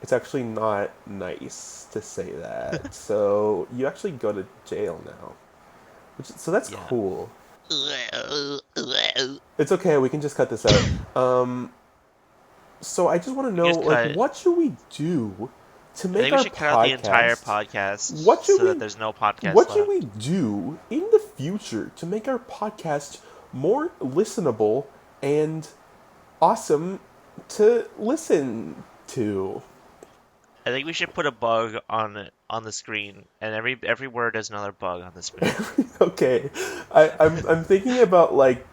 it's actually not nice to say that. So you actually go to jail now. So that's Yeah. cool. It's okay, we can just cut this out. So I just want to We can know, just like, cut it. what should we do to I make think we our should cut out the entire podcast? podcast What should so that we there's no podcast What should left. we do in the future to make our podcast more listenable and awesome to listen to? I think we should put a bug on the screen, and every word is another bug on the screen. Okay, I'm thinking about like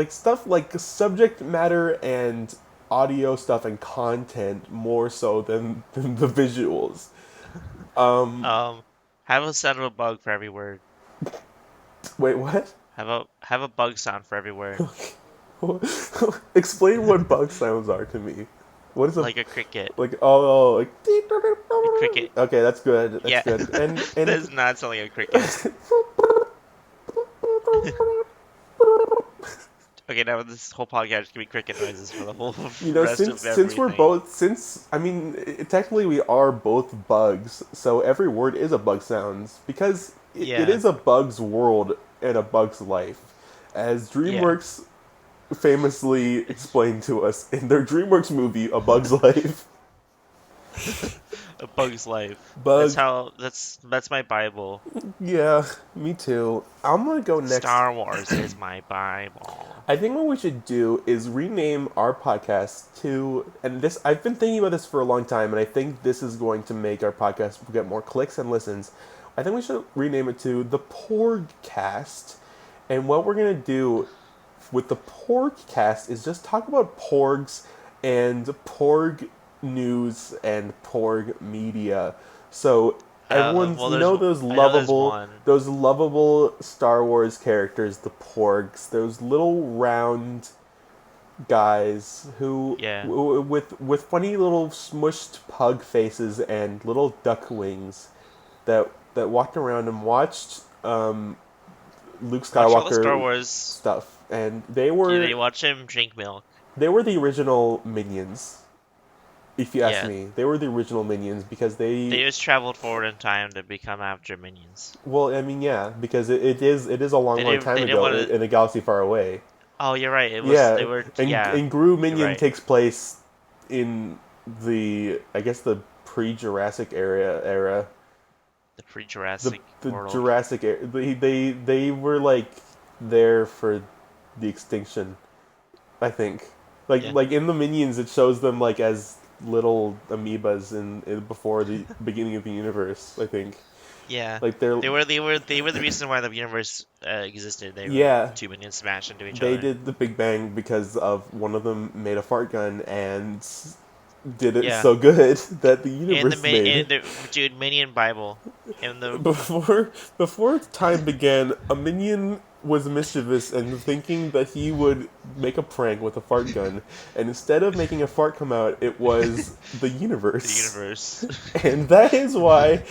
stuff like subject matter and audio stuff and content more so than the visuals. Um, Um, have a sound of a bug for every word. Wait, what? Have a bug sound for every word. Explain what bug sounds are to me. What is a like a cricket. like? Oh, like. A cricket. Okay, that's good. That's Yeah, good. And that's not something like a cricket. Okay, now this whole podcast can be cricket noises for the whole you know, rest since of since we're everything. both since I mean, technically we are both bugs, so every word is a bug sounds because it Yeah, is a bug's world and a bug's life, as yeah. DreamWorks famously explained to us in their DreamWorks movie, A Bug's Life. A bug's life. That's Bug, how. That's my Bible. yeah, me too. I'm gonna go next. Star Wars is my Bible. I think what we should do is rename our podcast to, and this, I've been thinking about this for a long time, and I think this is going to make our podcast get more clicks and listens. I think we should rename it to the Porgcast. And what we're going to do with the Porgcast is just talk about Porgs and Porg news and Porg media. So everyone's, Well, you know, I know there's one. those lovable Star Wars characters, the Porgs, those little round guys who Yeah. with funny little smushed pug faces and little duck wings that walked around and watched Luke Watch all the Star Skywalker Wars. stuff, and Yeah, they watch him drink milk. they were the original minions. If you ask Yeah. me, they were the original minions because They just traveled forward in time to become after minions. well, I mean, yeah, because it is a long, long time They didn't ago want to. in a galaxy far away. Oh, you're right. It was. They Yeah, were. and Yeah, Gru you're Minion right. takes place in the I guess the pre-Jurassic era. The The pre-Jurassic the world. Jurassic era. They were like there for the extinction. I think Yeah. like in the Minions, it shows them like as little amoebas in before the beginning of the universe. I think Yeah. like they're They were the reason why the universe existed. They were yeah. two minions smashed into each They other. did the Big Bang because of one of them made a fart gun and did it Yeah. so good that the And universe made. dude, Minion Bible. And the Before time began, a minion was mischievous and thinking that he would make a prank with a fart gun, and instead of making a fart come out, it was the the universe. universe. And that is why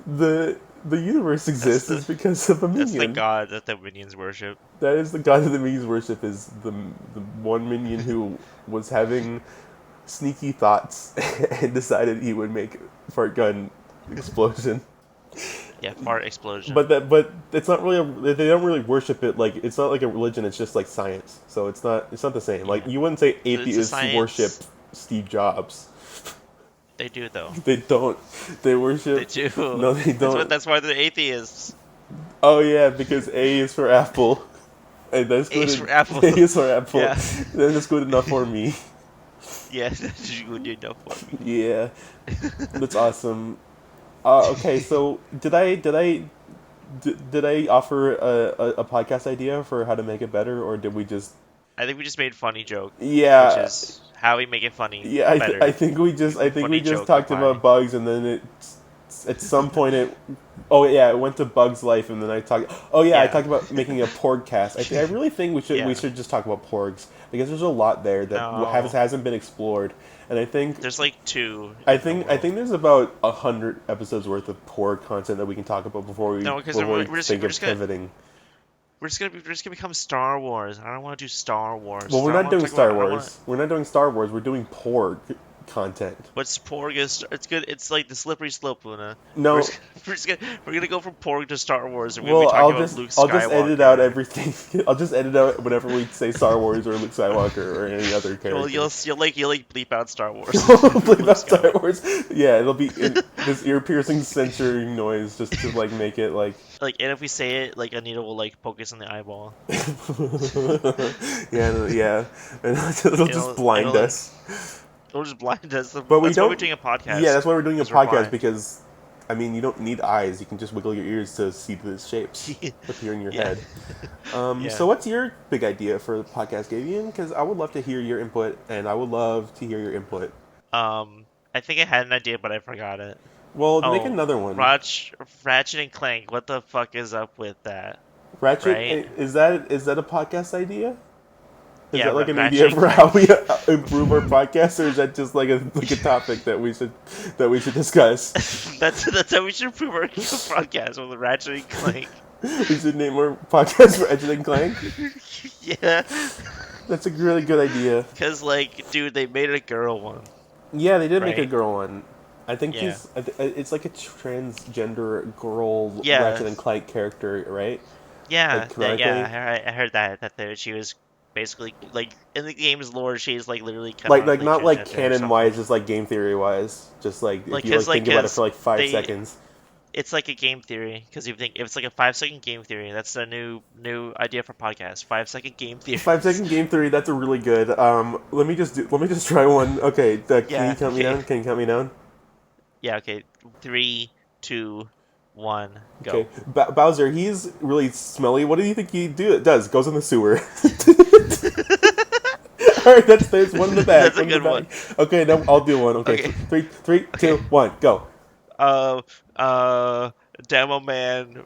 the universe That's exists the is because of a that's the minion. god that the minions worship. That is the god of the minions worship is the one minion who was having sneaky thoughts and decided he would make a fart gun explosion. Yeah, fart explosion. But it's not really they don't really worship it like it's not like a religion. It's just like science. So it's not the same. Like Yeah. you wouldn't say So it's a atheists worship science. Steve Jobs. They do though. They don't. They They worship. do. No, they don't. That's why they're atheists. Oh yeah, because A is for Apple, and that's good. A's for Apple. A is for Apple. Yeah. Then that's good enough for me. Yeah, that's good enough for me. Yeah, that's awesome. Okay, so did I offer a podcast idea for how to make it better, or did we just? I think we just made funny joke, which Yeah, is how we make it funny yeah. better. I think we Funny just joke talked reply. about bugs, and then it at some point it. Oh yeah, it went to Bug's Life, and then I talked. Oh yeah, I Yeah. talked about making a Porgcast. I really think we Yeah. should just talk about Porgs because there's a lot there that No. hasn't been explored, and I think There's like two. I in the think world. there's about 100 episodes worth of Porg content that we can talk about No, because before we we're just think we're of just gonna pivoting. we're just gonna become Star Wars. I don't want to do Star Wars. Well, we're I don't not wanna doing talk Star about- I don't wanna- Wars. We're not doing Star Wars. We're doing Porg content. What's Porg is? It's good. It's like the slippery slope, Luna. No. We're gonna go from Porg to Star Wars, and we're Well, gonna be talking about Luke I'll just edit Skywalker. out everything. I'll just edit out whenever we say Star Wars or Luke Skywalker or any other character. Well, you'll like bleep out Star Wars. Bleep Luke out Star Skywalker. Wars. Yeah, it'll be this ear-piercing censoring noise just to like make it like. Like, and if we say it, like Anita will like poke us in the eyeball. Yeah, and it'll just blind it'll- us. It'll just blind us. But we That's why don't. we're doing a podcast. Yeah, that's why we're doing a As a reply. podcast because, I mean, you don't need eyes. You can just wiggle your ears to see the shapes appear in your Yeah. head. Yeah. So, what's your big idea for the podcast, Gavian? Because I would love to hear your input, and I would love to hear your input. I think I had an idea, but I forgot it. Well, Oh, make another one. Ratchet and Clank. What the fuck is up with that? Ratchet right? is that a podcast idea? Is Yeah, that like an idea Ratchet and for how Clank. we improve our podcast, or is that just like a topic that we should discuss? That's how we should improve our podcast with Ratchet and Clank. We should name our podcast Ratchet and Clank. Yeah, That's a really good idea. because like, dude, they made a girl one, Yeah, they did make a right? girl one. I think Yeah, it's like a transgender girl yeah, Ratchet and Clank character, right? Like yeah. canonically, I heard that she was basically like in the game's lore, she's like literally like canonically not like transgender or canon wise, something. just like game theory wise. Just like if Like, you like think about it for like five they seconds. it's like a game theory because you think if it's like a 5 second game theory, that's a new idea for podcast. 5 second game 5 second theories. game theory. That's a really good. Let me just try one. Okay, can you Yeah. count me Okay. down? Can you count me down? Yeah. Okay. 3, 2, 1, Okay, go. Bowser. He's really smelly. What do you think does? Goes in the sewer. All right, that's one in the bag. That's a One in the good one. bag. Okay, now I'll do one. Okay, Okay. three, two, Okay. one, go. Uh. Uh. Demo man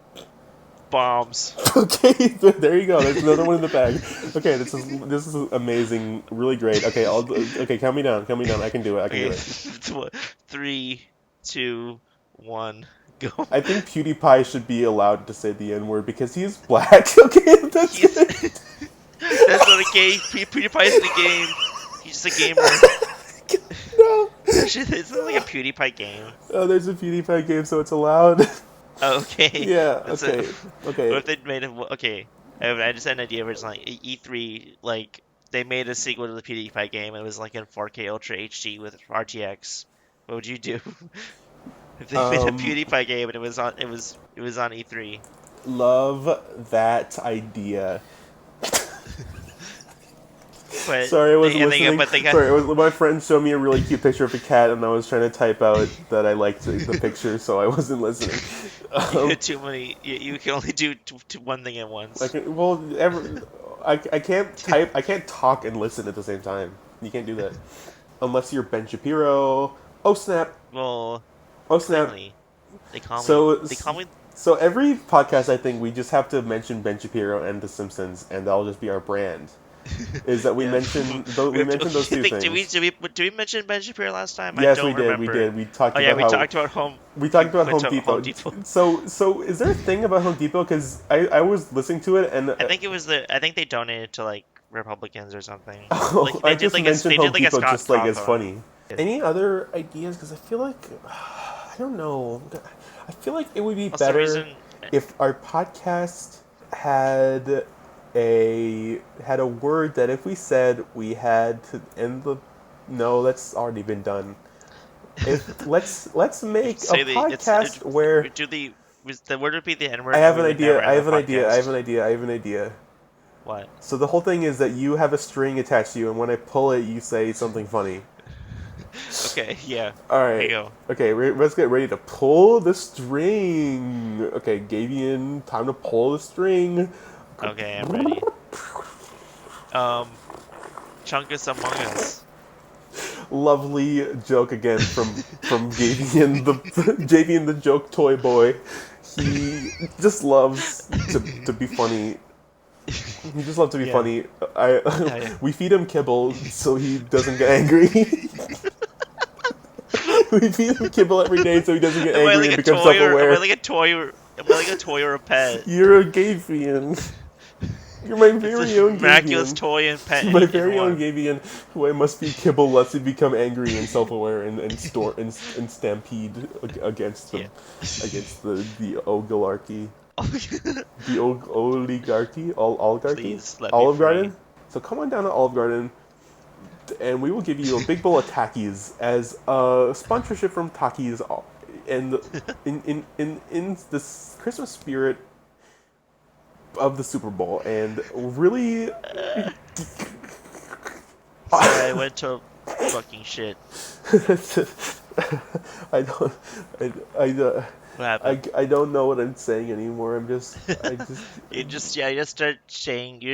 bombs. Okay, there you go. There's another one in the bag. Okay, this is amazing. Really great. Okay, okay. Count me down. Count me down. I can do it. I can do Okay. it. 3, 2, 1, go. I think PewDiePie should be allowed to say the N word because he's black. Okay, that's He's good. that's not a game. PewDiePie is the game. He's just a gamer. No. It's not like a PewDiePie game. Oh, there's a PewDiePie game, so it's allowed. Oh, okay. Yeah. That's Okay. it. What Okay. if they made it? Okay, I just had an idea where it's like E3, like they made a sequel to the PewDiePie game. It was like in 4K Ultra HD with RTX. What would you do if they made a Um. PewDiePie game and it was on E3? Love that idea. But Sorry, I wasn't they, and listening. but they got Sorry, it was my friend showed me a really cute picture of a cat, and I was trying to type out that I liked the picture, so I wasn't listening. you had too many. You can only do one thing at once. I can't type. I can't talk and listen at the same time. You can't do that unless you're Ben Shapiro. Oh snap! Well, Oh snap! clearly they call me. So They call me. so every podcast, I think we just have to mention Ben Shapiro and The Simpsons, and that'll just be our brand. Is that we Yeah. mention we mentioned those two things. Did we mention Ben Shapiro last time? I Yes, don't we did. remember. We did. We talked Oh yeah, about we how talked about home. we talked about went Home to Depot. Home Depot. So is there a thing about Home Depot? Because I was listening to it and I think they donated to like Republicans or something. oh, Like I they did just like mentioned they Home did like a Depot Scott just like as Cawthon. funny. Any other ideas? Because I feel like I don't know. I feel like it would be What's the better reason? if our podcast had a word that if we said we had to end the no, that's already been done. If let's make a Say the podcast where do the word would be the N word. I have an we would never idea. I end have the an idea. I have podcast. an idea. I have an idea. What? So the whole thing is that you have a string attached to you, and when I pull it, you say something funny. Okay, yeah. All There right. you go. Okay, let's get ready to pull the string. Okay, Gavian, time to pull the string. Okay, I'm ready. Chunkus Among Us. Lovely joke again from Gavian the Javian the joke toy boy. He just loves to be funny. He just loves to be Yeah. funny. Yeah. We feed him kibble so he doesn't get angry. We feed him kibble every day so he doesn't get Am I angry like and a becomes toy or am self-aware. I like a toy or am I like a toy or a pet? You're a Gavian. You're my very It's a own miraculous Gavian. toy and pet. My in very own one. Gavian, who I must be kibble lest he become angry and self-aware and stampede against the Yeah. against the oligarchy, the oligarchy, oligarchy, Please let me Olive free. Garden. So come on down to Olive Garden, and we will give you a big bowl of Takis as a sponsorship from Takis, and in this Christmas spirit of the Super Bowl, and really. Sorry, I went to fucking shit. I don't. What happened? I don't know what I'm saying anymore. You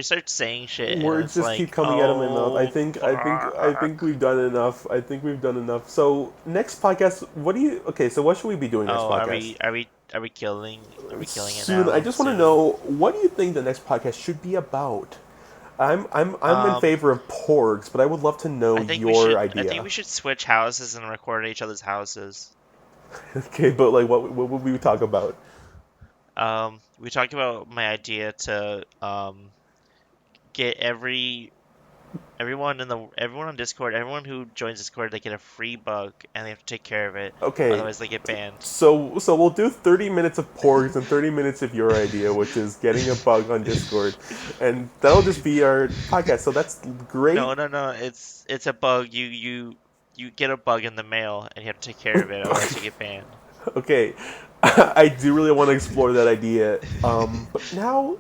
start saying shit. And Words it's just like, keep coming out of my mouth. I oh, think we've done enough. I think we've done enough. So next podcast, what do you? Okay, so what should we be doing next Oh, podcast? are we killing? Are we killing it Soon. now? I just want to Soon? know, what do you think the next podcast should be about? I'm in Um, favor of porgs, but I would love to know your I think idea. we should switch houses and record at each other's houses. Okay, but like, what would we talk about? We talked about my idea to get everyone on Discord, everyone who joins Discord, they get a free bug and they have to take care of it, Okay, otherwise they get banned. so we'll do 30 minutes of porgs and 30 minutes of your idea, which is getting a bug on Discord, and that'll just be our podcast. So that's great. No, no, no. It's a bug. You get a bug in the mail and you have to take care of it, otherwise you get banned. Okay, I do really want to explore that idea. But now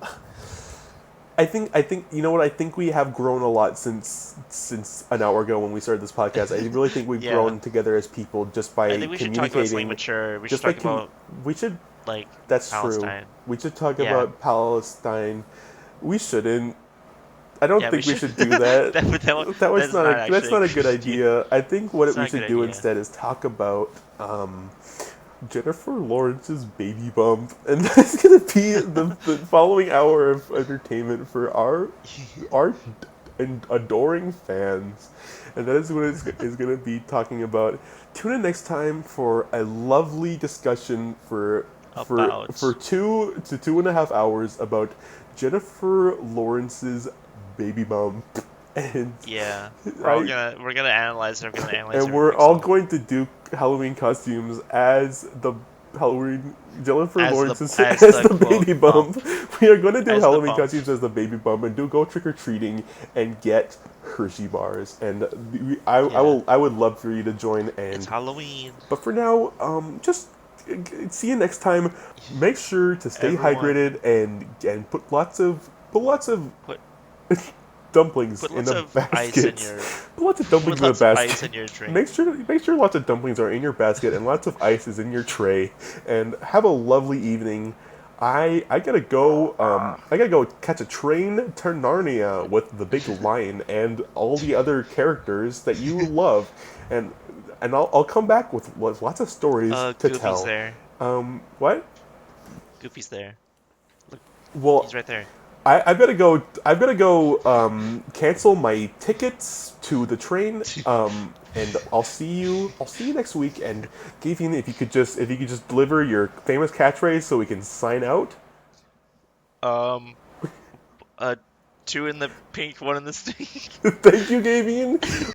I think you know what, I think we have grown a lot since an hour ago when we started this podcast. I really think we've Yeah. grown together as people just I by think we should talk about something communicating. mature. We should Just by talk about we should. like That's true. Palestine. We should talk Yeah. about Palestine. We shouldn't. I don't Yeah, we think we should. should do that. That Was is not that's actually not a a good good idea. idea. I think what It's we not a good should do idea. instead is talk about Jennifer Lawrence's baby bump, and that's gonna be the following hour of entertainment for our adoring fans, and that is what is gonna be talking about. Tune in next time for a lovely discussion for About 2 to 2.5 hours about Jennifer Lawrence's baby bump, and yeah. I We're gonna analyze it. We're gonna analyze and every we're all pixel going to do Halloween costumes as the Halloween Jennifer Lawrence's as as the the quote baby bump bump. We are going to do as the Halloween bump. costumes as the baby bump and do go trick or treating and get Hershey bars. And Yeah. I would love for you to join. It's And Halloween. but for now, just see you next time. Make sure to stay Everyone hydrated and put lots of put dumplings put in lots a of ice in basket. your Put lots of dumplings put in a lots of ice basket. in your drink. Make sure lots of dumplings are in your basket and lots of ice is in your tray. And have a lovely evening. I gotta go. I gotta go catch a train to Narnia with the big lion and all the other characters that you love, and I'll come back with lots of stories to Goofy's tell. there. What? Goofy's there. Look, Well, he's right there. I've got to go. I've got to go cancel my tickets to the train. And I'll see you. I'll see you next week. And Gavian, if you could just deliver your famous catchphrase so we can sign out. Um, uh, two in the pink, one in the stink. Thank you, Gavian.